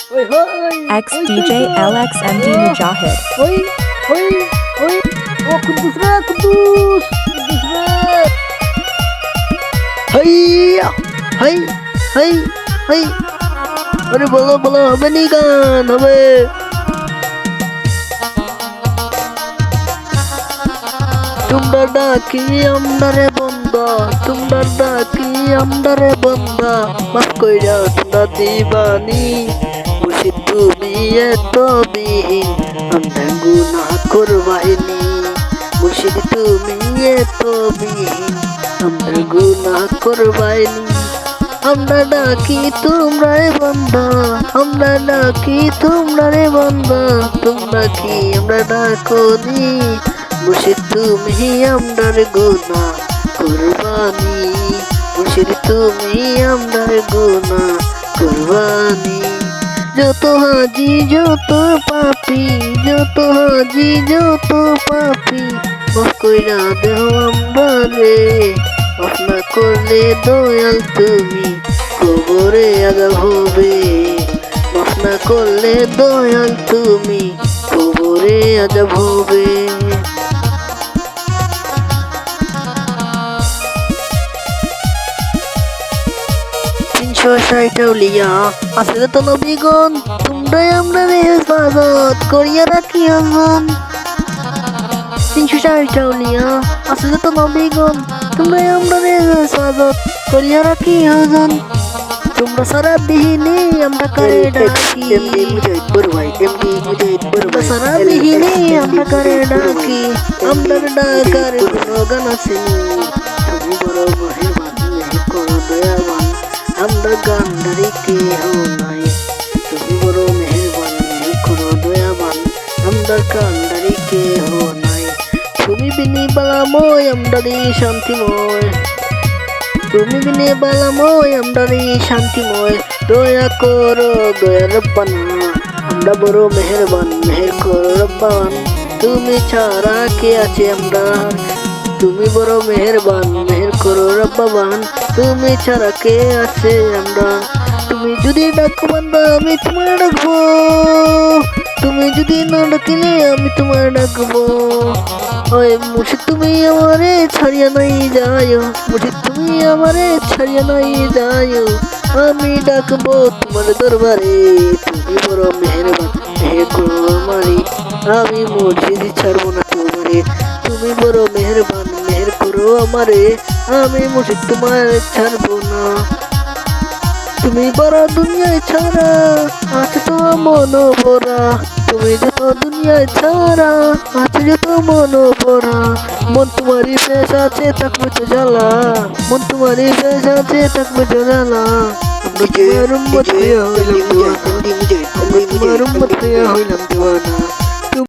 Oi, oi, X DJ LXMD Mujahid. oi, oi, oi. Oh, Kudus re, Kudus. Kudus re. Hayya, hay, hay, hay. আরে বলো বলো হবে নি গান হবে। তোমরা ডাকি আমদারে বন্ধা, তোমরা ডাকি আমদারে বন্ধা, মাফ কইরা তোমরা দিবানি। মুর্শিদ তুমি এত বিহীন, আমরা গুনাহ করবাইনি। মুর্শিদ তুমি এত বিহীন, আমরা গুনাহ করবাইনি। আমরা ডাকি তোমরাই বন্ধা, আমরা ডাকি তোমরারে বন্ধা, তোমরা কি আমরা ডাকনি। মুর্শিদ তুমি আমরার গুনাহ কুরবানি, মুর্শিদ তুমি আমরার গুনাহ কুরবানি। যত হাজি যত পাপি, যত হাজি যত পাপি, মাফ কইরা দেও আমরারে। মাফ না করলে দয়াল তুমি কবরে আযাব হবে। মাফ না করলে দয়াল তুমি কবরে আযাব হবে। 360 আউলিয়া আছে তো নবীগণ, তোমরাই আমরারে হেফাজত করিয়া রাখিয়াছেন। 360 আউলিয়া আছে তো নবীগণ, তোমরাই আমরারে হেফাজত করিয়া রাখিয়াছেন। তোমরা সারা বিহীনে আমরা কারে ডাকি, তোমরা সারা বিহীনে আমরা কারে ডাকি, আমরার ডাকার কোনো গান আসেনি। তুমি বড় মেহেরবান, মেহের করো দয়াবান, আমরা গান্ধারী কেহ নাই। তুমি বড় মেহেরবান, মেহের করো দয়াবান, আমরা কান্ধারী কেহ নাই। তুমি বিনি বালাময়, আমরারি শান্তিময়, তুমি বিনে বালাময়, আমরারি শান্তিময়। দয়া করো দয়া রব্বানা, আমরা বড় মেহেরবান, মেহের করো রব্বান। তুমি ছাড়া কে আছে আমরা, তুমি বড় মেহেরবান, মেহের করো রব্বান। তুমি ছাড়া কে আছে আমরা। তুমি যদি ডাকো বান্দা আমি তোমায় ডাকবো, তুমি যদি না ডাকিলে আমি তোমায় ডাকবো। ওই মুর্শিদ তুমি আমারে ছাড়িয়া নাই যায়, মুর্শিদ তুমি আমারে ছাড়িয়া নাই যায়। আমি ডাকবো তোমার দরবারে, তুমি বড় মেহেরবান, মেহের করো আমারে। আমি মুর্শিদ ছাড়বো না তোমারে, তুমি বড় মেহেরবান, মেহের করো আমারে। আমি মুর্শিদ তোমার ছাড়বো না। তুমি বড় দুনিয়ায় ছাড়া আছে তো মন ভরা, তুমি যত দুনিয়ায় ছাড়া আছে যত মন ভরা। মন তোমারই পেশ আছে থাকবে তো জ্বালা, মন তোমারই পেশ আছে থাকবে তো জ্বালা। আমরা তোমার উম্মত হইয়া হইলাম দিওয়ানা, আমরা তোমার উম্মত হইয়া হইলাম দিওয়ানা।